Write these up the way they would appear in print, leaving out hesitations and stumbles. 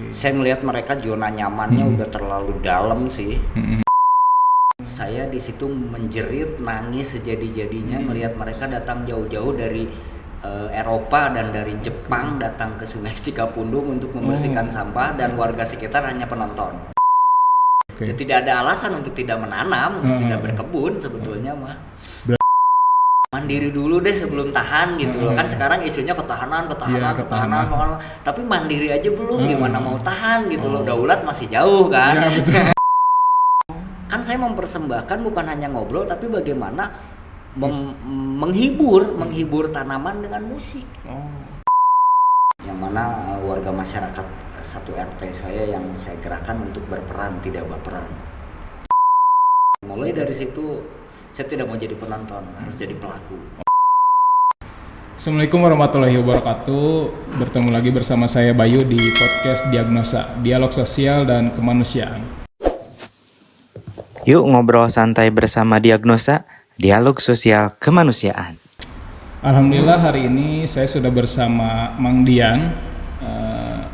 Saya ngelihat mereka zona nyamannya udah terlalu dalam sih. Saya di situ menjerit, nangis sejadi-jadinya melihat mereka datang jauh-jauh dari Eropa dan dari Jepang datang ke Sungai Cikapundung untuk membersihkan sampah dan warga sekitar hanya penonton. Ya, tidak ada alasan untuk tidak menanam, untuk tidak berkebun sebetulnya mah. Mandiri dulu deh sebelum tahan gitu loh. Kan sekarang isunya ketahanan. Tapi mandiri aja belum, gimana mau tahan gitu loh. Daulat masih jauh kan. Kan saya mempersembahkan bukan hanya ngobrol tapi bagaimana menghibur tanaman dengan musik. Yang mana warga masyarakat satu RT saya yang saya gerakkan untuk berperan, tidak baperan. Mulai dari situ saya tidak mau jadi penonton, harus jadi pelaku. Assalamualaikum warahmatullahi wabarakatuh. Bertemu lagi bersama saya Bayu di podcast Diagnosa, Dialog Sosial dan Kemanusiaan. Yuk ngobrol santai bersama Diagnosa, Dialog Sosial Kemanusiaan. Alhamdulillah hari ini saya sudah bersama Mang Dian,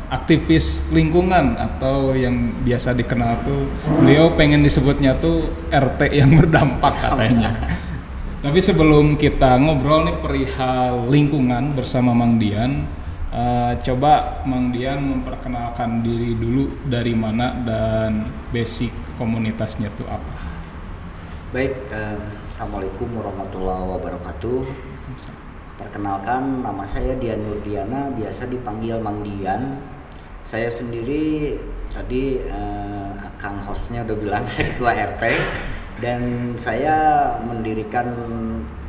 aktivis lingkungan atau yang biasa dikenal tuh beliau pengen disebutnya tuh RT yang berdampak katanya. Tapi sebelum kita ngobrol nih perihal lingkungan bersama Mang Dian, coba Mang Dian memperkenalkan diri dulu, dari mana dan basic komunitasnya tuh apa. Baik, Assalamualaikum warahmatullahi wabarakatuh. Perkenalkan, nama saya Dian Nurdiana, biasa dipanggil Mang Dian. Saya sendiri tadi Kang hostnya udah bilang saya ketua RT dan saya mendirikan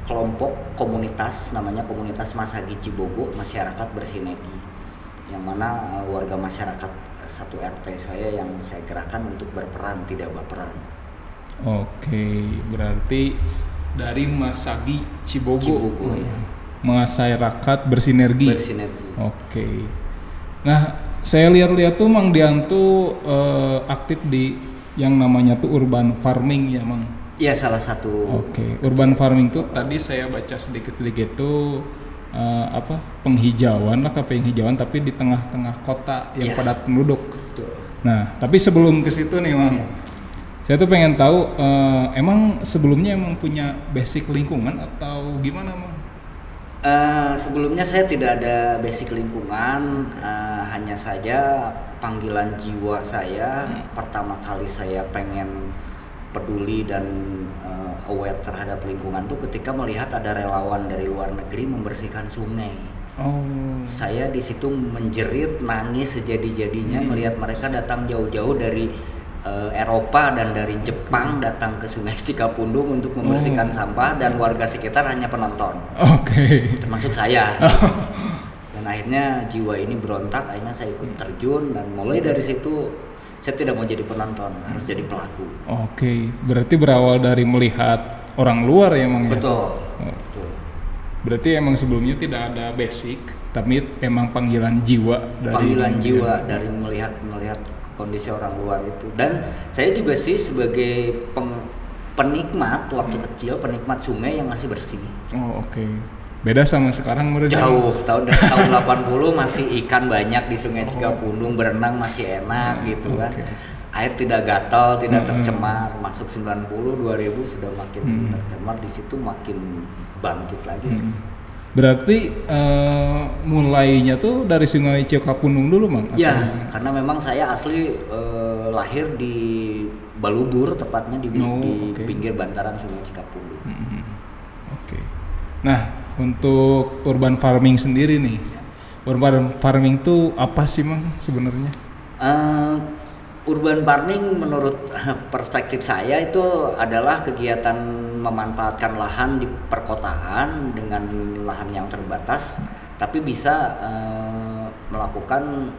kelompok komunitas namanya Komunitas Masagi Cibogo Masyarakat Bersinergi, yang mana warga masyarakat satu RT saya yang saya gerakkan untuk berperan, tidak baperan. Oke, berarti dari Masagi Cibogo Ya. Masyarakat Bersinergi. Oke. Nah, saya lihat-lihat tuh Mang Dian tuh aktif di yang namanya tuh urban farming ya, Mang. Iya, salah satu. Oke, urban farming tuh tadi saya baca sedikit-sedikit tuh penghijauan tapi di tengah-tengah kota yang padat penduduk. Betul. Nah, tapi sebelum ke situ nih, Mang. Saya tuh pengen tahu emang sebelumnya punya basic lingkungan atau gimana, Mang? Sebelumnya saya tidak ada basic lingkungan, hanya saja panggilan jiwa saya pertama kali saya pengen peduli dan aware terhadap lingkungan tuh ketika melihat ada relawan dari luar negeri membersihkan sungai. Saya di situ menjerit, nangis sejadi-jadinya melihat mereka datang jauh-jauh dari Eropa dan dari Jepang datang ke Sungai Cikapundung untuk membersihkan sampah dan warga sekitar hanya penonton. Termasuk saya. Dan akhirnya jiwa ini berontak, akhirnya saya ikut terjun dan mulai dari situ saya tidak mau jadi penonton, harus jadi pelaku. Berarti berawal dari melihat orang luar ya, Mang? Betul. Betul. Berarti emang sebelumnya tidak ada basic, tapi emang panggilan jiwa dari melihat kondisi orang luar itu. Dan saya juga sih sebagai penikmat waktu kecil, penikmat sungai yang masih bersih. Beda sama sekarang menurut jauh. Tahun 80 masih ikan banyak di Sungai Cikapundung, berenang masih enak gitu kan. Air tidak gatal, tidak tercemar. Masuk 90, 2000 sudah makin tercemar, di situ makin bangkit lagi. Berarti mulainya tuh dari Sungai Cikapundung dulu, Mang? Ya, karena memang saya asli lahir di Balubur, tepatnya di pinggir bantaran Sungai Cikapundung. Nah, untuk urban farming sendiri nih, urban farming tuh apa sih, Mang, sebenarnya? Urban farming menurut perspektif saya itu adalah kegiatan memanfaatkan lahan di perkotaan dengan lahan yang terbatas, tapi bisa melakukan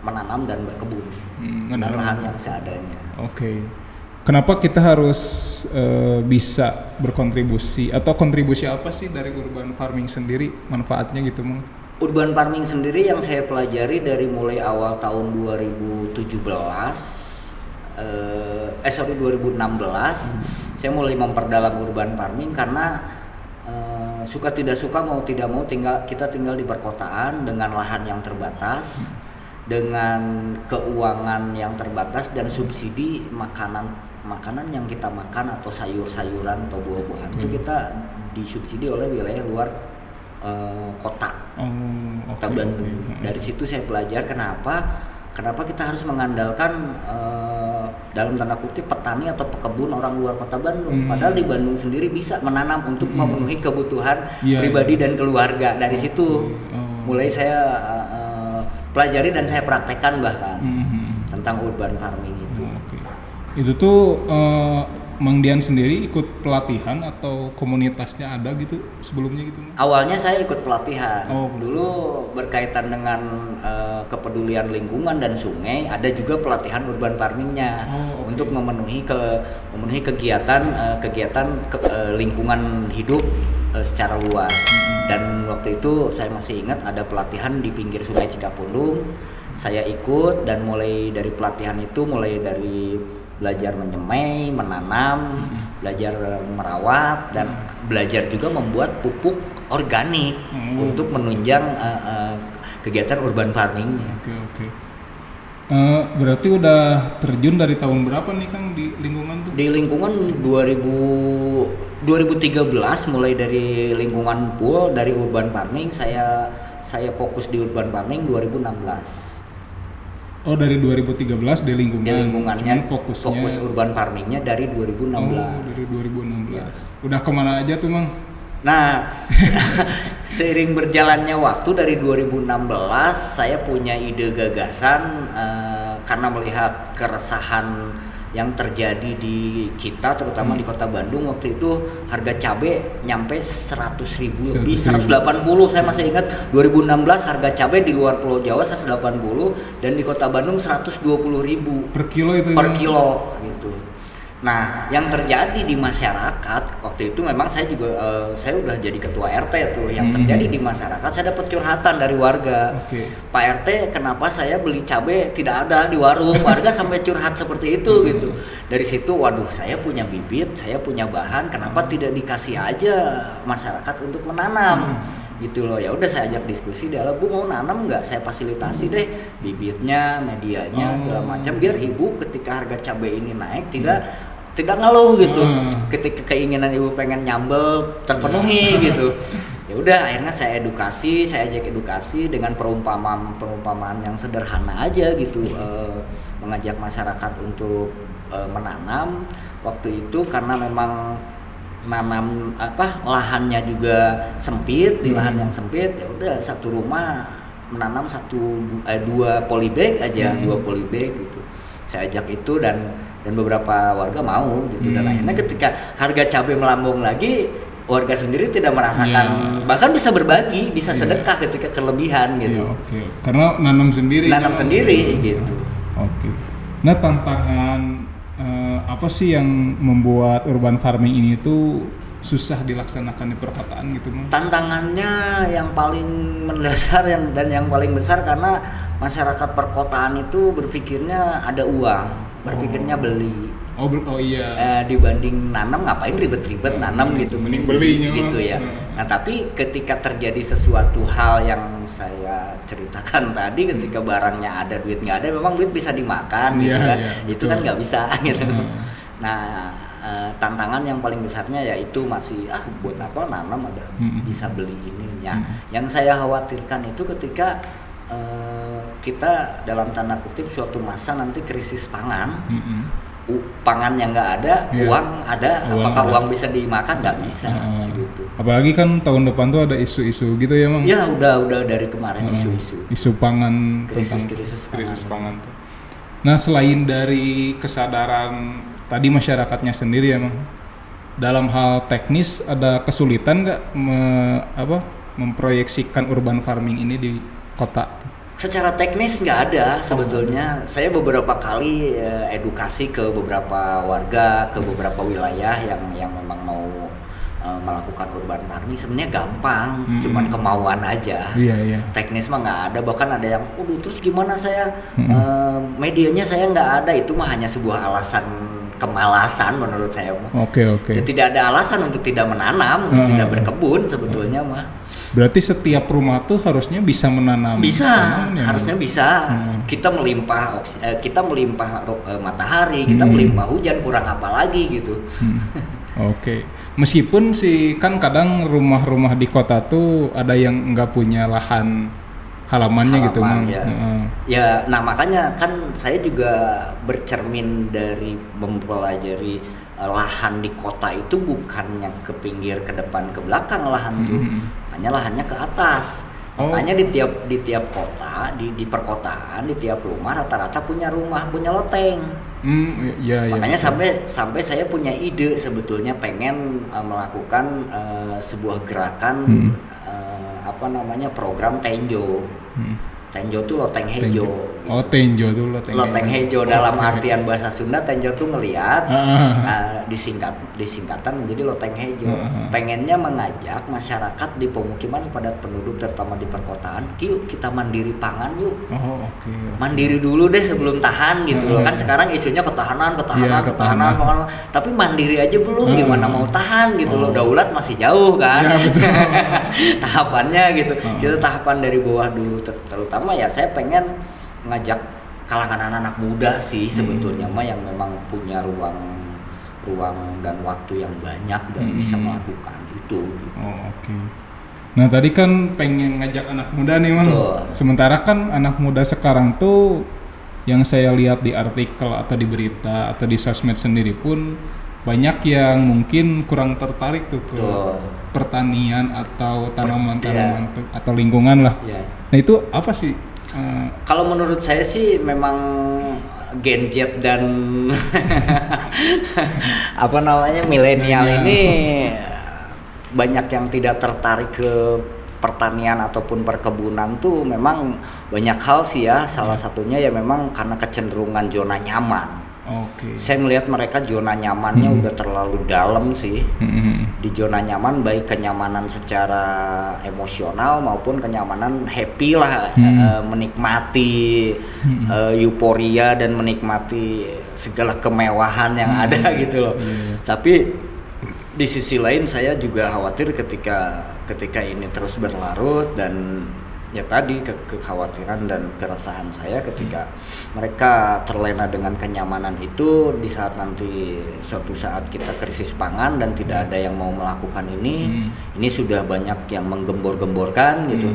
menanam dan berkebun dengan lahan yang seadanya. Kenapa kita harus bisa berkontribusi atau kontribusi apa sih dari urban farming sendiri, manfaatnya gitu, Mang? Urban farming sendiri yang saya pelajari dari mulai awal tahun 2016, saya mulai memperdalam urban farming karena suka tidak suka, mau tidak mau kita tinggal di perkotaan dengan lahan yang terbatas dengan keuangan yang terbatas dan subsidi makanan yang kita makan atau sayur-sayuran atau buah-buahan itu kita disubsidi oleh wilayah luar kota Bandung. Dari situ saya belajar kenapa kita harus mengandalkan dalam tanda kutip petani atau pekebun orang luar kota Bandung. Padahal di Bandung sendiri bisa menanam untuk memenuhi kebutuhan pribadi dan keluarga. Dari situ mulai saya pelajari dan saya praktekkan bahkan tentang urban farming itu. Itu tuh Mang Dian sendiri ikut pelatihan atau komunitasnya ada gitu sebelumnya gitu? Awalnya saya ikut pelatihan. Dulu berkaitan dengan kepedulian lingkungan dan sungai, ada juga pelatihan urban farmingnya untuk memenuhi kegiatan lingkungan hidup secara luas. Dan waktu itu saya masih ingat ada pelatihan di pinggir Sungai Cikapundung. Saya ikut dan mulai dari pelatihan itu mulai dari belajar menyemai, menanam, belajar merawat dan belajar juga membuat pupuk organik untuk menunjang kegiatan urban farmingnya. Berarti udah terjun dari tahun berapa nih Kang di lingkungan tuh? Di lingkungan 2013 mulai dari lingkungan pool dari urban farming saya fokus di urban farming 2016. Dari 2013 di lingkungan. Di lingkungannya fokus urban farmingnya dari 2016. Dari 2016. Ya. Udah kemana aja tuh Mang? Nah, seiring berjalannya waktu dari 2016 saya punya ide gagasan karena melihat keresahan yang terjadi di kita terutama di kota Bandung. Waktu itu harga cabai nyampe 100.000 lebih, 180 saya masih ingat 2016 harga cabai di luar Pulau Jawa 180 dan di kota Bandung 120.000 per kilo itu kilo gitu. Nah, yang terjadi di masyarakat waktu itu memang saya juga saya udah jadi ketua RT tuh. Yang terjadi di masyarakat saya dapat curhatan dari warga. Pak RT, kenapa saya beli cabai tidak ada di warung? Warga sampai curhat seperti itu gitu. Dari situ, waduh, saya punya bibit, saya punya bahan, kenapa tidak dikasih aja masyarakat untuk menanam? Gitu loh. Ya udah saya ajak diskusi, dia Bu mau nanam nggak, saya fasilitasi deh bibitnya, medianya, segala macam biar ibu ketika harga cabai ini naik tidak ngeluh gitu. Ketika keinginan ibu pengen nyambel terpenuhi gitu. Ya udah akhirnya saya ajak edukasi dengan perumpamaan yang sederhana aja gitu, mengajak masyarakat untuk menanam. Waktu itu karena memang nanam lahannya juga sempit, di lahan yang sempit ya udah satu rumah menanam 2 polybag aja, 2 polybag gitu. Saya ajak itu dan beberapa warga mau gitu dan akhirnya ketika harga cabai melambung lagi warga sendiri tidak merasakan bahkan bisa berbagi, bisa sedekah ketika kelebihan gitu. Karena nanam sendiri gitu. Nah, tantangan apa sih yang membuat urban farming ini tuh susah dilaksanakan di perkotaan gitu Mang? Tantangannya yang paling mendasar dan yang paling besar karena masyarakat perkotaan itu berpikirnya ada uang, berpikirnya beli. Dibanding nanam ngapain ribet-ribet nanam gitu, mending belinya gitu ya. Nah tapi ketika terjadi sesuatu hal yang saya ceritakan tadi, ketika barangnya ada, duit nggak ada, memang duit bisa dimakan gitu kan, itu kan nggak bisa gitu. Nah tantangan yang paling besarnya yaitu masih buat apa nanam ada bisa beli ininya. Yang saya khawatirkan itu ketika kita dalam tanda kutip suatu masa nanti krisis pangan, pangan yang nggak ada, uang ada, apakah uang bisa dimakan? Nggak bisa gitu. Apalagi kan tahun depan tuh ada isu-isu gitu ya Mang? Ya udah dari kemarin isu pangan, krisis pangan tuh. Nah, selain dari kesadaran tadi masyarakatnya sendiri ya Mang, dalam hal teknis ada kesulitan nggak memproyeksikan urban farming ini di kota? Secara teknis nggak ada sebetulnya. Saya beberapa kali edukasi ke beberapa warga, ke beberapa wilayah yang memang mau melakukan urban farming. Sebenarnya gampang, cuman kemauan aja. Teknis mah nggak ada. Bahkan ada yang, terus gimana saya medianya saya nggak ada. Itu mah hanya sebuah alasan kemalasan menurut saya mah. Ya, tidak ada alasan untuk tidak menanam, untuk tidak berkebun sebetulnya mah. Berarti setiap rumah tuh harusnya bisa menanam Bisa, tanaman ya? harusnya bisa. Kita melimpah matahari, kita melimpah hujan, kurang apa lagi gitu. Oke. Meskipun sih kan kadang rumah-rumah di kota tuh ada yang nggak punya lahan halamannya gitu, Mang. Ya. Ya, nah makanya kan saya juga bercermin dari mempelajari lahan di kota itu bukannya ke pinggir, ke depan, ke belakang lahan tuh. Makanya lahannya ke atas. Makanya di tiap kota, di perkotaan, di tiap rumah rata-rata punya loteng. Iya. Makanya sampai saya punya ide sebetulnya pengen melakukan sebuah gerakan program Tenjo. Tenjo tuh loteng hejo. Oh, Tenjo tuh loteng hejo dalam artian bahasa Sunda. Tenjo tuh ngelihat, disingkatan menjadi loteng hejo. Pengennya mengajak masyarakat di pemukiman pada penduduk terutama di perkotaan, yuk kita mandiri pangan yuk. Mandiri dulu deh sebelum tahan gitu loh. Kan sekarang isunya ketahanan, pangan. Tapi mandiri aja belum, gimana mau tahan gitu loh. Daulat masih jauh kan. Ya, betul. Tahapannya gitu. Kita tahapan dari bawah dulu, terutama ya saya pengen ngajak kalangan anak-anak muda sih sebetulnya yang memang punya ruang dan waktu yang banyak dan bisa melakukan itu gitu. Nah tadi kan pengen ngajak anak muda nih, Mang. Sementara kan anak muda sekarang tuh yang saya lihat di artikel atau di berita atau di sosmed sendiri pun banyak yang mungkin kurang tertarik tuh ke pertanian atau tanaman-tanaman atau lingkungan lah. Nah itu apa sih? Kalau menurut saya sih memang Gen Z dan milenial ini banyak yang tidak tertarik ke pertanian ataupun perkebunan tuh memang banyak hal sih ya. Salah satunya ya memang karena kecenderungan zona nyaman. Saya melihat mereka zona nyamannya udah terlalu dalam sih. Di zona nyaman baik kenyamanan secara emosional maupun kenyamanan happy lah, menikmati euforia dan menikmati segala kemewahan yang ada gitu loh. Tapi di sisi lain saya juga khawatir ketika ini terus berlarut dan ya tadi kekhawatiran dan keresahan saya ketika mereka terlena dengan kenyamanan itu di saat nanti suatu saat kita krisis pangan dan tidak ada yang mau melakukan ini sudah banyak yang menggembor-gemborkan gitu.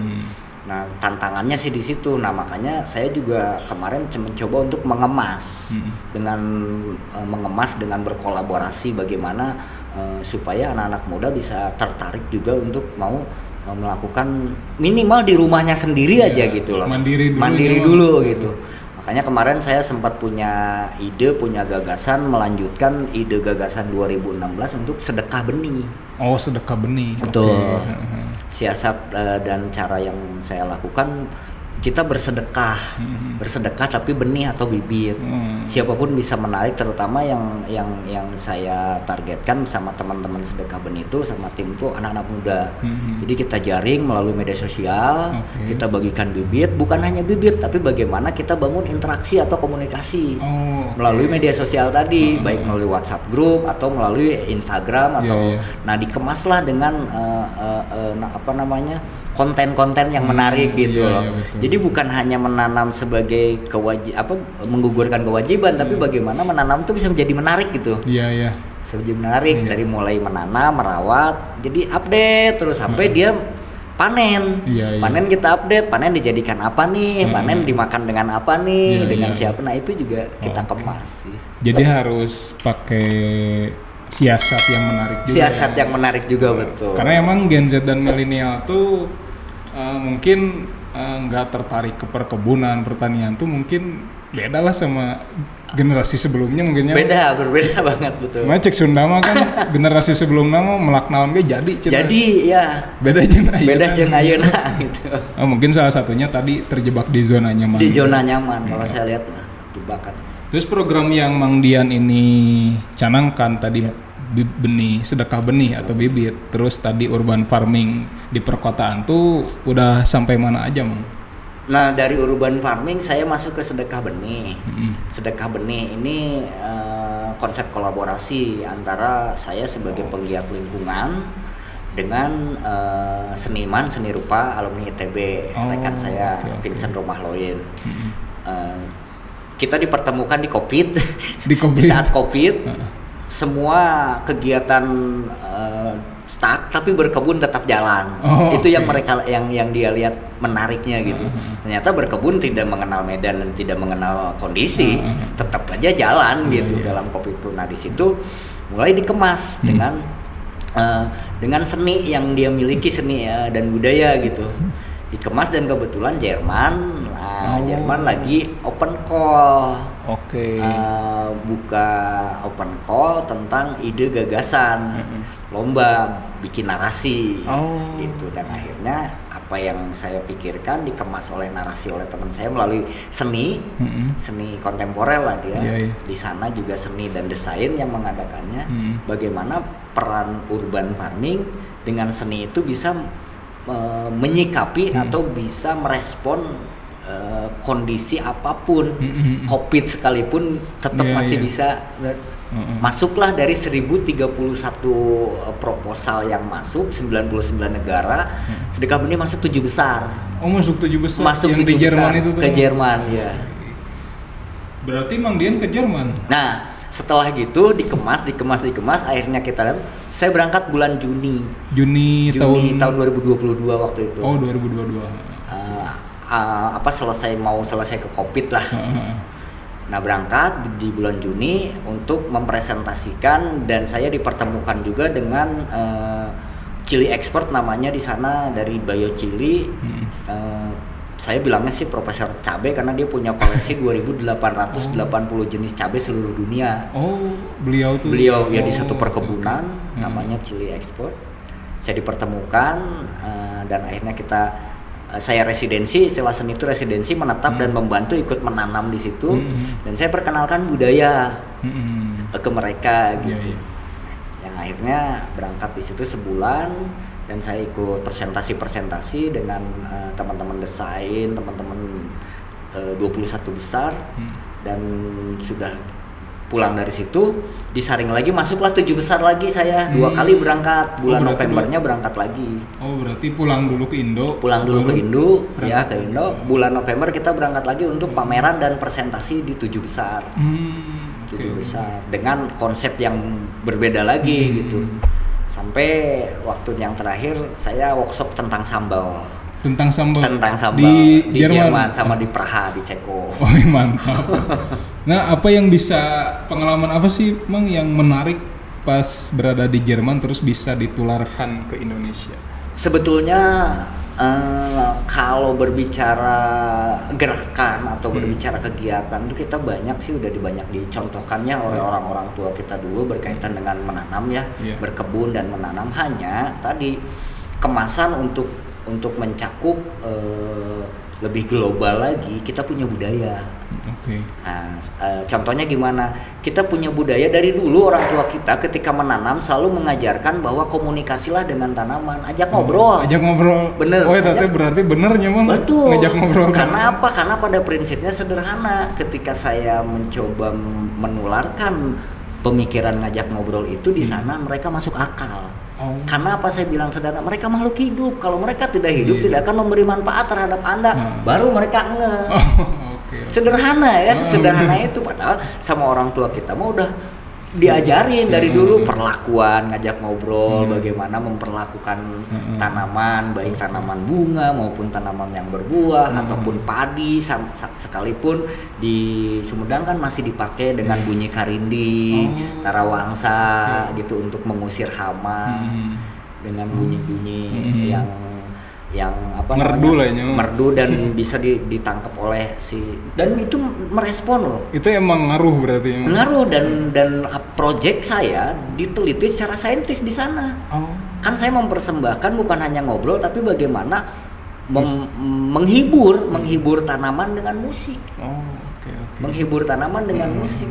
Nah tantangannya sih di situ. Nah makanya saya juga kemarin mencoba untuk mengemas dengan berkolaborasi bagaimana supaya anak-anak muda bisa tertarik juga untuk mau melakukan minimal di rumahnya sendiri aja gitu loh. Mandiri dulu gitu. Makanya kemarin saya sempat punya gagasan melanjutkan gagasan 2016 untuk sedekah benih. Sedekah benih. Betul. Siasat dan cara yang saya lakukan, kita bersedekah tapi benih atau bibit. Siapapun bisa menarik, terutama yang saya targetkan sama teman-teman sedekah benih itu sama tim itu anak-anak muda. Jadi kita jaring melalui media sosial, kita bagikan bibit, bukan hanya bibit tapi bagaimana kita bangun interaksi atau komunikasi melalui media sosial tadi, baik melalui WhatsApp group atau melalui Instagram atau nah dikemaslah dengan konten-konten yang menarik gitu loh. Jadi bukan hanya menanam sebagai menggugurkan kewajiban, tapi bagaimana menanam itu bisa menjadi menarik gitu. Bisa menjadi menarik dari mulai menanam, merawat, jadi update terus sampai dia panen. Panen kita update, panen dijadikan apa nih, panen dimakan dengan apa nih, dengan siapa. Nah itu juga kita kemas sih. Jadi harus pakai siasat yang menarik juga. Siasat yang menarik juga betul. Karena emang Gen Z dan milenial tuh mungkin nggak tertarik ke perkebunan, pertanian tuh mungkin beda lah sama generasi sebelumnya mungkinnya. Berbeda banget betul. Cuma cek Sunda mah kan generasi sebelumnya mah melaknaon ge jadi. Jadi ya. Beda jeung ayeuna gitu. Mungkin salah satunya tadi terjebak di zona nyaman. Di zona nyaman kalau saya lihat mah jebakan. Terus program yang Mang Dian ini canangkan tadi benih, sedekah benih atau bibit, terus tadi urban farming di perkotaan tuh udah sampai mana aja, Mang? Nah dari urban farming saya masuk ke sedekah benih. Sedekah benih ini konsep kolaborasi antara saya sebagai penggiat lingkungan dengan seniman seni rupa alumni ITB, rekan saya Vincent Romahloin. Kita dipertemukan di COVID, di saat COVID, semua kegiatan stuck, tapi berkebun tetap jalan. Itu yang mereka yang dia lihat menariknya gitu. Ternyata berkebun tidak mengenal medan dan tidak mengenal kondisi, tetap aja jalan gitu dalam COVID itu. Nah di situ mulai dikemas dengan seni yang dia miliki, seni dan budaya gitu. Dikemas, dan kebetulan Jerman lagi open call. Buka open call tentang ide gagasan, lomba bikin narasi gitu. Dan akhirnya apa yang saya pikirkan dikemas oleh narasi oleh teman saya melalui seni kontemporer lah dia. Di sana juga seni dan desain yang mengadakannya. Bagaimana peran urban farming dengan seni itu bisa menyikapi atau bisa merespon kondisi apapun, COVID sekalipun tetap masih bisa. Masuklah dari 1031 proposal yang masuk, 99 negara, sedekah benih masuk 7 besar. Masuk 7 besar. Masuk yang 7 di Jerman besar, itu tuh. Ke Jerman ya. Berarti Mang Dian ke Jerman. Nah, setelah gitu dikemas, akhirnya saya berangkat bulan Juni tahun 2022 waktu itu. 2022. Selesai ke COVID lah. Nah, berangkat di bulan Juni untuk mempresentasikan, dan saya dipertemukan juga dengan chili expert namanya di sana dari Bio Chili. Saya bilangnya sih Profesor Cabe karena dia punya koleksi 2.880 jenis cabai seluruh dunia. Beliau ya di satu perkebunan namanya Chili Export. Saya dipertemukan dan akhirnya saya residensi, istilah seni itu residensi, menetap dan membantu ikut menanam di situ. Dan saya perkenalkan budaya ke mereka gitu. Yang akhirnya berangkat di situ sebulan. Dan saya ikut presentasi dengan teman-teman desain, teman-teman 21 besar, dan sudah pulang dari situ disaring lagi, masuklah 7 besar lagi saya 2 kali berangkat, bulan Novembernya berangkat lagi. Berarti pulang dulu ke Indo. Ke Indo. Bulan November kita berangkat lagi untuk pameran dan presentasi di 7 besar. 7 besar dengan konsep yang berbeda lagi gitu. Sampai waktu yang terakhir saya workshop tentang sambal di Jerman sama di Praha di Ceko. Mantap. Nah, apa yang pengalaman apa sih Mang yang menarik pas berada di Jerman terus bisa ditularkan ke Indonesia? Sebetulnya kalau berbicara gerakan atau berbicara kegiatan itu kita banyak dicontohkannya oleh orang-orang tua kita dulu berkaitan dengan menanam berkebun dan menanam. Hanya tadi kemasan untuk mencakup lebih global lagi, kita punya budaya. Nah, contohnya gimana? Kita punya budaya dari dulu, orang tua kita ketika menanam selalu mengajarkan bahwa komunikasilah dengan tanaman, ajak ngobrol. Bener. Berarti benernya Mang. Betul. Ngajak ngobrol. Karena apa? Karena pada prinsipnya sederhana. Ketika saya mencoba menularkan pemikiran ngajak ngobrol itu di sana, mereka masuk akal. Karena apa saya bilang sederhana? Mereka makhluk hidup. Kalau mereka tidak hidup, tidak akan memberi manfaat terhadap Anda. Baru mereka sederhana ya, sederhana itu. Padahal sama orang tua kita mah udah diajarin dari dulu perlakuan ngajak ngobrol, bagaimana memperlakukan tanaman, baik tanaman bunga maupun tanaman yang berbuah ataupun padi, sekalipun di Sumedang kan masih dipakai dengan bunyi karindi, tarawangsa gitu untuk mengusir hama dengan bunyi-bunyi yang merdu dan bisa ditangkap oleh dan itu merespon loh. Itu emang ngaruh berarti. Ngaruh dan project saya diteliti secara saintis di sana. Kan saya mempersembahkan bukan hanya ngobrol tapi bagaimana menghibur tanaman dengan musik. Menghibur tanaman dengan musik.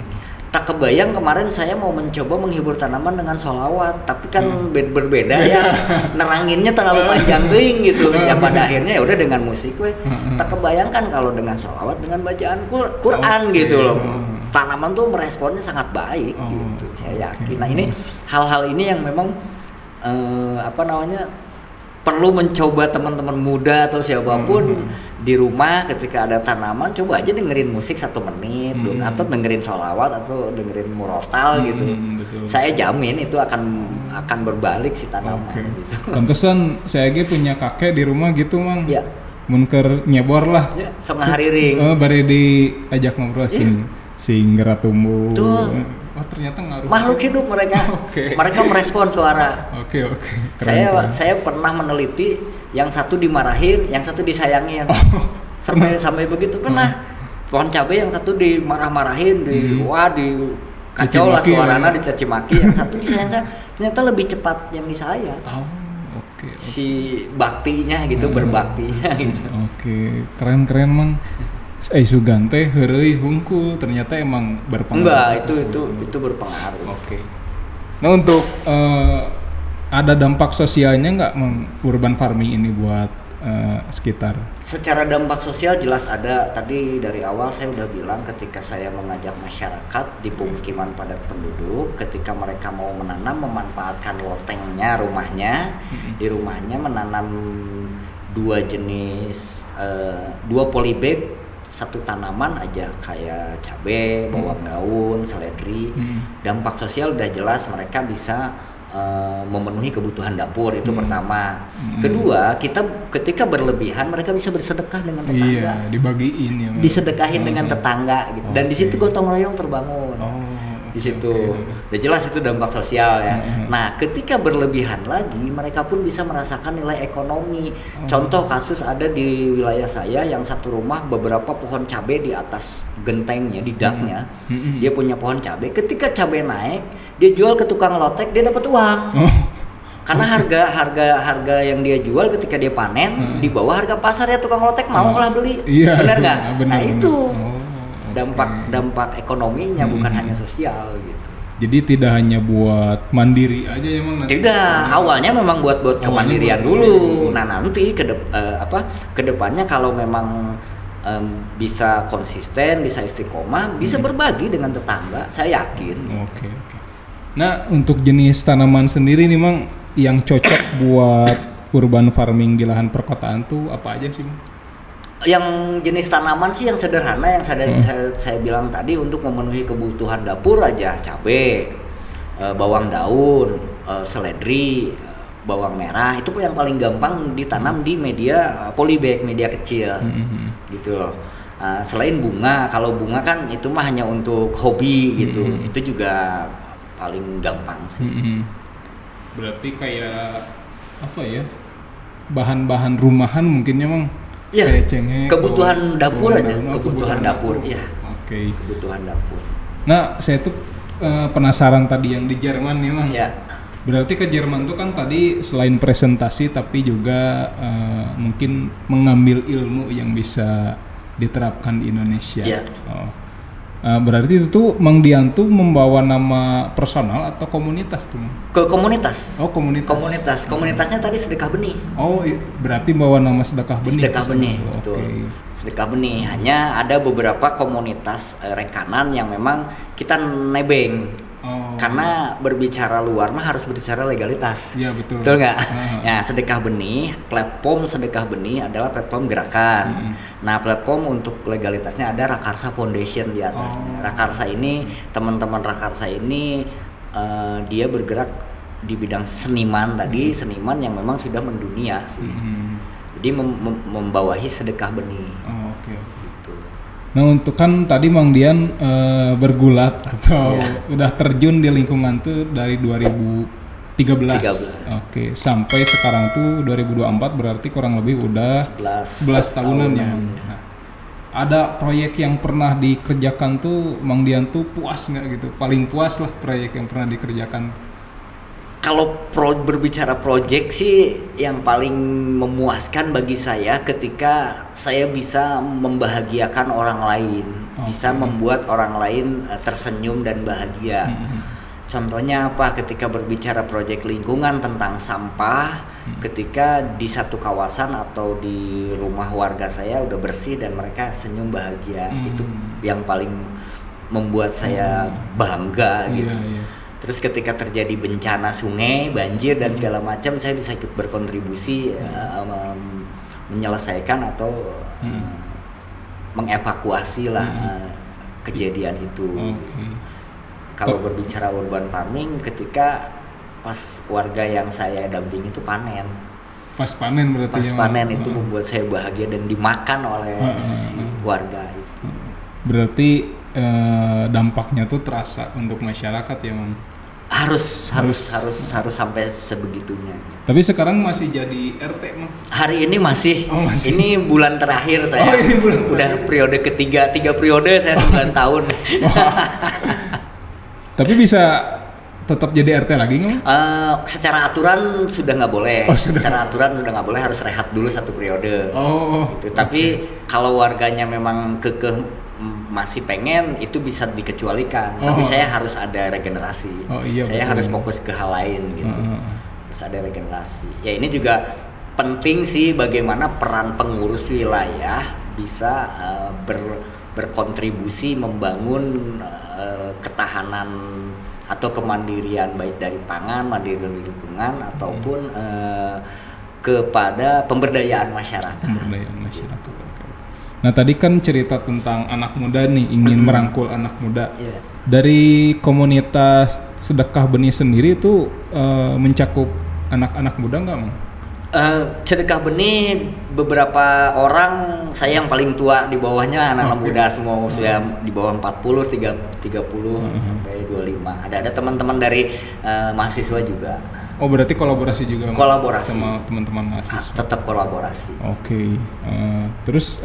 Tak kebayang kemarin saya mau mencoba menghibur tanaman dengan sholawat, tapi kan berbeda ya, neranginnya terlalu panjang ting gitu. Ya pada akhirnya ya udah dengan musik tak kebayangkan kalau dengan sholawat dengan bacaan Quran gitu loh. Tanaman tuh meresponnya sangat baik gitu. Saya yakin. Nah, ini hal-hal ini yang memang apa namanya, perlu mencoba teman-teman muda atau siapapun di rumah ketika ada tanaman, coba aja dengerin musik 1 menit atau dengerin sholawat atau dengerin murotal gitu. Betul. Saya jamin itu akan berbalik si tanaman gitu. Pantesan saya ge punya kakek di rumah gitu mang. Ya. Mun keur nyebor lah. Ya, sama hari ring. Bari diajak ngobrol sing gerak tumbuh. Oh ternyata ngaruh. Makhluk hidup mereka. Mereka merespon suara. Oke. Saya pernah meneliti yang satu dimarahin, yang satu disayangin. Sampai begitu pernah. Pohon cabai yang satu dimarah-marahin, di kacau lah suaranya, dicaci maki, yang satu disayang. Ternyata lebih cepat yang disayang. Si baktinya gitu, berbaktinya gitu. Keren mang. Sugante heureuy hungkul ternyata emang berpengaruh. Enggak, itu berpengaruh. Nah untuk ada dampak sosialnya nggak urban farming ini buat sekitar? Secara dampak sosial jelas ada. Tadi dari awal saya udah bilang ketika saya mengajak masyarakat di pemukiman padat penduduk, ketika mereka mau menanam, memanfaatkan lotengnya rumahnya, di rumahnya menanam 2 jenis 2 polybag, 1 tanaman aja kayak cabai, bawang daun, seledri. Dampak sosial udah jelas, mereka bisa memenuhi kebutuhan dapur, itu pertama. Kedua, kita ketika berlebihan mereka bisa bersedekah dengan tetangga. Iya, dibagiin ya. Disedekahin dengan tetangga gitu. Dan di situ gotong royong terbangun. Di situ. Udah jelas itu dampak sosial ya. Nah, ketika berlebihan lagi mereka pun bisa merasakan nilai ekonomi. Contoh kasus ada di wilayah saya yang satu rumah beberapa pohon cabai di atas gentengnya, di daknya. Dia punya pohon cabai. Ketika cabai naik, dia jual ke tukang lotek, dia dapat uang. Karena harga yang dia jual ketika dia panen di bawah harga pasar, ya tukang lotek mau lah beli. Benar nggak? Nah itu dampak ekonominya, bukan hanya sosial gitu. Jadi tidak hanya buat mandiri aja ya mang. Tidak, awalnya memang buat kemandirian dulu. Nah nanti kedepannya kalau memang bisa konsisten, bisa istiqomah, bisa berbagi dengan tetangga, saya yakin. Oke. Nah untuk jenis tanaman sendiri nih mang, yang cocok buat urban farming di lahan perkotaan tuh apa aja sih mang? Yang jenis tanaman sih yang sederhana, yang saya bilang tadi, untuk memenuhi kebutuhan dapur aja, cabai, bawang daun, seledri, bawang merah, itu pun yang paling gampang ditanam di media polybag, media kecil, gitu loh. Selain bunga, kalau bunga kan itu mah hanya untuk hobi gitu, itu juga paling gampang sih. Berarti kayak apa ya, bahan-bahan rumahan mungkinnya mang? Ya, kayak cengkeh, kebutuhan dapur aja, kebutuhan dapur, ya. Kebutuhan dapur. Nah, saya tuh penasaran tadi yang di Jerman nih mang. Ya. Berarti ke Jerman tuh kan tadi selain presentasi tapi juga mungkin mengambil ilmu yang bisa diterapkan di Indonesia. Ya. Berarti itu tuh Mang Dian tuh membawa nama personal atau komunitas tuh? Ke komunitas. Komunitas. Komunitasnya tadi sedekah benih. Berarti bawa nama sedekah benih. Sedekah benih, betul. Sedekah benih. Hanya ada beberapa komunitas rekanan yang memang kita nebeng. Karena berbicara luar mah harus berbicara legalitas. Iya betul. Betul nggak? Ya, sedekah benih, platform sedekah benih adalah platform gerakan. Nah, platform untuk legalitasnya ada Rakarsa Foundation di atasnya. Rakarsa ini, teman-teman Rakarsa ini dia bergerak di bidang seniman tadi, seniman yang memang sudah mendunia sih. Jadi membawahi sedekah benih. Nah untuk kan tadi Mang Dian bergulat atau udah terjun di lingkungan tuh dari 2013. Sampai sekarang tuh 2024, berarti kurang lebih udah 11 tahunan ya. Nah, ada proyek yang pernah dikerjakan tuh Mang Dian tuh puas nggak gitu? Paling puas lah proyek yang pernah dikerjakan. Kalau berbicara proyek sih, yang paling memuaskan bagi saya ketika saya bisa membahagiakan orang lain, bisa membuat orang lain tersenyum dan bahagia. Contohnya apa? Ketika berbicara proyek lingkungan tentang sampah, ketika di satu kawasan atau di rumah warga saya udah bersih dan mereka senyum bahagia, itu yang paling membuat saya bangga gitu. Terus ketika terjadi bencana sungai, banjir dan segala macam, saya bisa ikut berkontribusi menyelesaikan atau mengevakuasi lah kejadian itu. Okay. Kalau berbicara urban farming, ketika pas warga yang saya dampingi itu panen. Pas panen berarti. Pas panen itu membuat saya bahagia dan dimakan oleh si warga itu. Berarti dampaknya tuh terasa untuk masyarakat ya, Mang? Harus sampai sebegitunya. Tapi sekarang masih jadi RT, Mang? Hari ini masih. Masih. Ini bulan terakhir saya. Ini bulan terakhir. Udah periode ketiga, 3 periode saya 9 tahun. Tapi bisa tetap jadi RT lagi nggak? Secara aturan sudah nggak boleh. Sudah. Secara aturan sudah nggak boleh, harus rehat dulu 1 periode. Gitu. Tapi kalau warganya memang kekeh masih pengen, itu bisa dikecualikan. Tapi saya harus ada regenerasi. Saya harus fokus ke hal lain gitu. Harus ada regenerasi. Ya ini juga penting sih, bagaimana peran pengurus wilayah bisa berkontribusi membangun ketahanan atau kemandirian baik dari pangan, mandiri dari lingkungan ataupun kepada pemberdayaan masyarakat. Nah tadi kan cerita tentang anak muda nih, ingin merangkul anak muda. Yeah. Dari komunitas Sedekah Benih sendiri itu mencakup anak-anak muda nggak, Mang? Sedekah Benih beberapa orang, saya yang paling tua, di bawahnya anak-anak muda semua usia di bawah 40, 30 sampai 25. Ada teman-teman dari mahasiswa juga. Oh berarti kolaborasi juga sama teman-teman mahasiswa. Tetap kolaborasi. Oke. Terus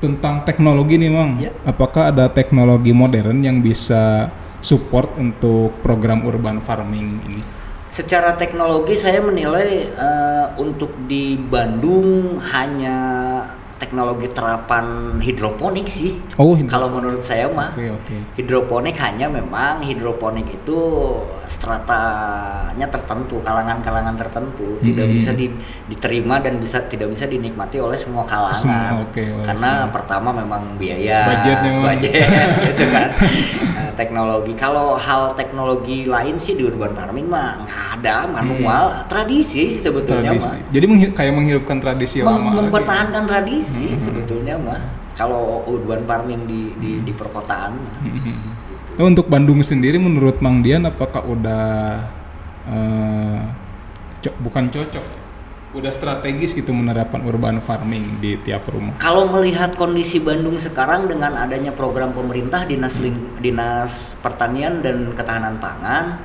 tentang teknologi nih, Mang. Ya. Apakah ada teknologi modern yang bisa support untuk program urban farming ini? Secara teknologi saya menilai untuk di Bandung hanya teknologi terapan hidroponik sih. Kalau menurut saya mah. Hidroponik hanya memang hidroponik itu stratanya tertentu, kalangan-kalangan tertentu, tidak bisa diterima dan tidak bisa dinikmati oleh semua kalangan. Karena pertama memang biaya, budget gitu kan. Teknologi, kalau hal teknologi lain sih di urban farming mah nggak ada, manual, tradisi sih sebetulnya mah. Jadi kayak menghidupkan tradisi lama. Mempertahankan tradisi sebetulnya mah. Kalau urban farming di perkotaan mah. Gitu. Untuk Bandung sendiri menurut Mang Dian apakah udah bukan cocok? Udah strategis gitu menerapkan urban farming di tiap rumah. Kalau melihat kondisi Bandung sekarang dengan adanya program pemerintah Dinas Pertanian dan Ketahanan Pangan,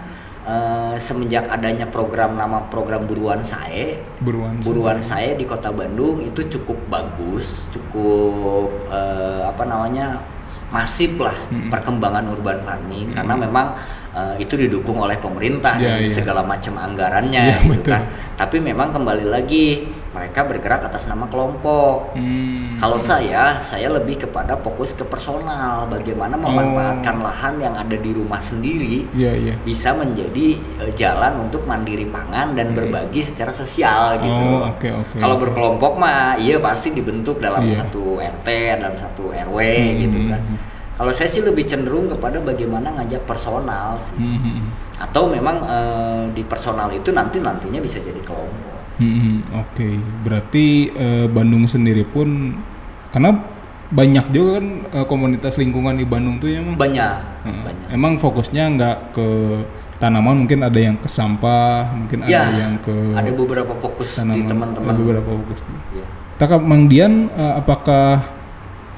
semenjak adanya program Buruan Sae di Kota Bandung itu cukup bagus, cukup masif lah perkembangan urban farming karena memang itu didukung oleh pemerintah dan segala macam anggarannya gitu kan. Tapi memang kembali lagi mereka bergerak atas nama kelompok. Kalau saya lebih kepada fokus ke personal, bagaimana memanfaatkan lahan yang ada di rumah sendiri bisa menjadi jalan untuk mandiri pangan dan berbagi secara sosial gitu. Kalau berkelompok mah pasti dibentuk dalam satu RT, dalam satu RW gitu kan. Kalau saya sih lebih cenderung kepada bagaimana ngajak personal sih. Atau memang di personal itu nantinya bisa jadi kelompok. Berarti Bandung sendiri pun, karena banyak juga kan komunitas lingkungan di Bandung tuh ya, Mang? Banyak. Emang fokusnya nggak ke tanaman, mungkin ada yang ke sampah, mungkin ada yang ke... Ada beberapa fokus tanaman, di teman-teman. Ada beberapa fokus. Kakak Mang Dian, apakah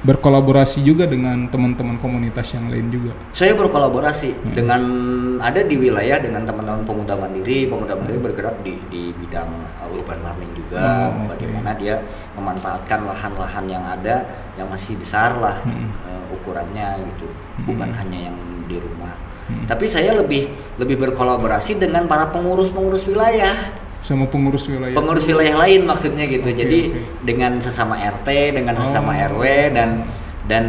berkolaborasi juga dengan teman-teman komunitas yang lain juga? Saya berkolaborasi dengan ada di wilayah dengan teman-teman pemuda mandiri bergerak di bidang urban farming juga. Bagaimana dia memanfaatkan lahan-lahan yang ada yang masih besar lah ukurannya gitu, bukan hanya yang di rumah. Tapi saya lebih berkolaborasi dengan para pengurus wilayah. Sama pengurus wilayah lain maksudnya gitu. Jadi dengan sesama RT, dengan sesama RW dan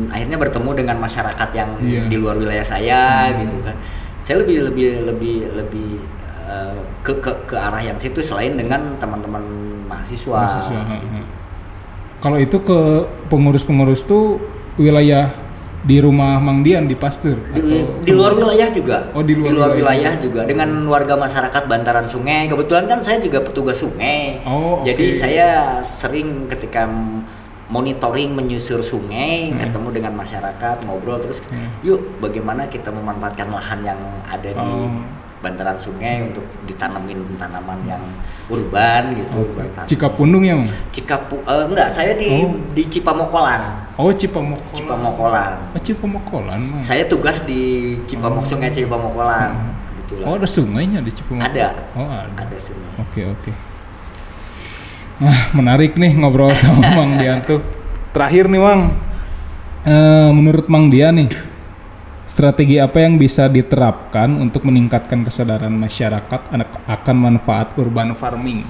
akhirnya bertemu dengan masyarakat yang di luar wilayah saya gitu kan. Saya lebih ke arah yang situ selain dengan teman-teman mahasiswa. Gitu. Kalau itu ke pengurus tuh wilayah di rumah Mang Dian di Pasteur Di luar wilayah juga. Oh, di luar wilayah juga dengan warga masyarakat bantaran sungai. Kebetulan kan saya juga petugas sungai. Oh, oke. Jadi saya sering ketika monitoring menyusur sungai, ketemu dengan masyarakat, ngobrol terus yuk bagaimana kita memanfaatkan lahan yang ada di bantaran sungai untuk ditanamin tanaman yang urban gitu. Cikapundung ya, Mang? Enggak, saya di Cipamokolan. Oh, Cipamokolan. Cipamokolan. Oh, Cipamokolan, Mang. Saya tugas di Sungai Cipamokolan. Gitu lah. Oh, ada sungainya di Cipamokolan. Ada. Oh, ada. Ada sungai. Oke. Menarik nih ngobrol sama Mang Dian tuh. Terakhir nih, Mang. Menurut Mang Dian nih, strategi apa yang bisa diterapkan untuk meningkatkan kesadaran masyarakat akan manfaat urban farming?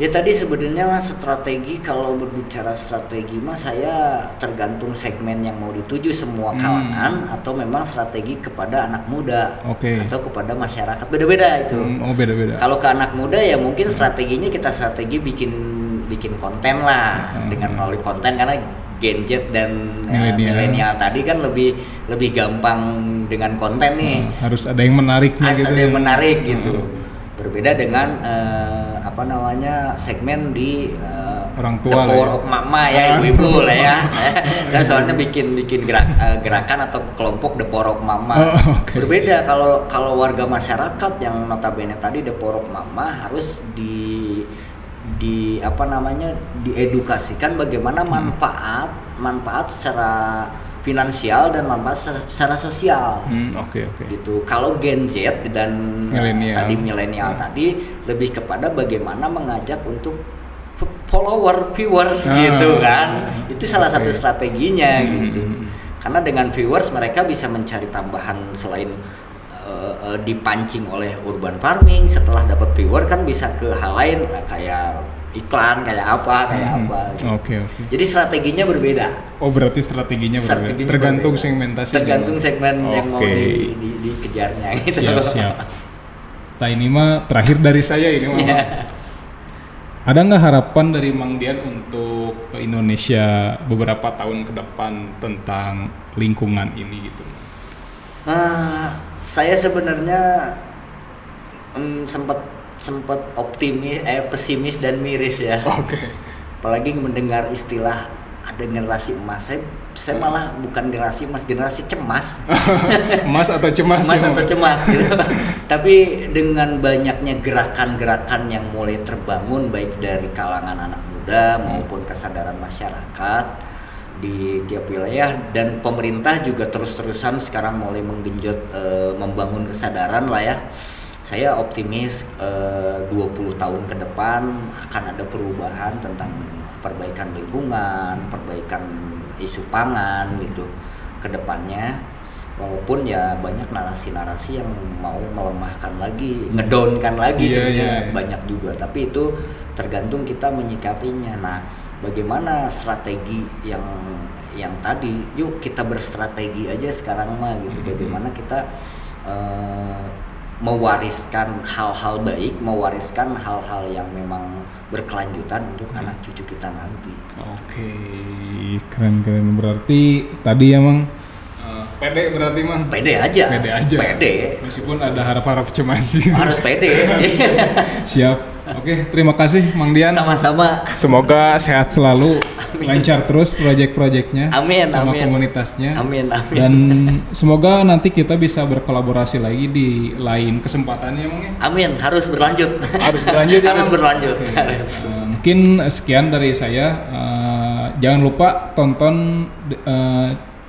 Ya tadi sebenarnya mas, strategi, kalau berbicara strategi mas, saya tergantung segmen yang mau dituju, semua kalangan atau memang strategi kepada anak muda atau kepada masyarakat, beda-beda itu. Beda-beda. Kalau ke anak muda ya mungkin strateginya kita bikin konten lah, dengan melalui konten, karena Gen Z dan milenial tadi kan lebih gampang dengan konten nih. Harus ada yang menariknya harus gitu. Ada yang menarik gitu. Berbeda dengan segmen di orang tua the power of mama ya, ibu-ibu lah ya. Saya soalnya bikin gerakan atau kelompok the power of mama. Berbeda kalau warga masyarakat yang notabene tadi the power of mama harus diedukasikan bagaimana manfaat secara finansial dan manfaat secara sosial. Gitu. Kalau Gen Z dan milenial tadi lebih kepada bagaimana mengajak untuk viewers gitu kan. Itu salah satu strateginya gitu. Karena dengan viewers mereka bisa mencari tambahan selain dipancing oleh urban farming. Setelah dapat viewer kan bisa ke hal lain kayak iklan, kayak apa gitu. Jadi strateginya berbeda. Oh, berarti strateginya berbeda. Tergantung segmentasi. Tergantung segmen yang mau dikejarnya gitu. Siap. Nah, ini mah terakhir dari saya ini, Mang. Ada nggak harapan dari Mang Dian untuk Indonesia beberapa tahun ke depan tentang lingkungan ini gitu? Saya sebenarnya sempat pesimis dan miris ya. Apalagi mendengar istilah ada generasi emas. Saya malah bukan generasi emas, generasi cemas. Emas atau cemas? Emas atau cemas gitu. Tapi dengan banyaknya gerakan-gerakan yang mulai terbangun baik dari kalangan anak muda maupun kesadaran masyarakat di tiap wilayah, dan pemerintah juga terus-terusan sekarang mulai menggenjot membangun kesadaran lah ya. Saya optimis 20 tahun ke depan akan ada perubahan tentang perbaikan lingkungan, perbaikan isu pangan gitu ke depannya. Walaupun ya banyak narasi-narasi yang mau melemahkan lagi, ngedownkan lagi sebenarnya banyak juga, tapi itu tergantung kita menyikapinya. Nah, bagaimana strategi yang tadi, yuk kita berstrategi aja sekarang mah gitu. Bagaimana kita mewariskan hal-hal baik, mewariskan hal-hal yang memang berkelanjutan untuk anak cucu kita nanti. Keren. Berarti tadi emang pede berarti, Mang? Pede aja. Meskipun ada harap-harap cemas. Harus pede sih. Siap. Oke, terima kasih Mang Dian. Sama-sama. Semoga sehat selalu. Lancar terus proyek-proyeknya sama komunitasnya. Amin. Dan semoga nanti kita bisa berkolaborasi lagi di lain kesempatannya, Mang ya. Amin, harus berlanjut. Harus berlanjut. Mungkin sekian dari saya. Jangan lupa tonton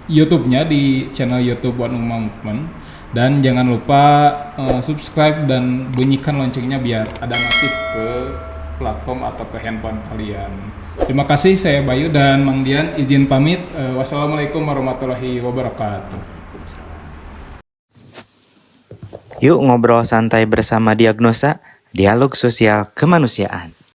YouTube-nya di channel YouTube One Ummah Movement, dan jangan lupa subscribe dan bunyikan loncengnya biar ada notif ke platform atau ke handphone kalian. Terima kasih, saya Bayu dan Mang Dian izin pamit. Wassalamualaikum warahmatullahi wabarakatuh. Yuk ngobrol santai bersama Diagnosa, dialog sosial kemanusiaan.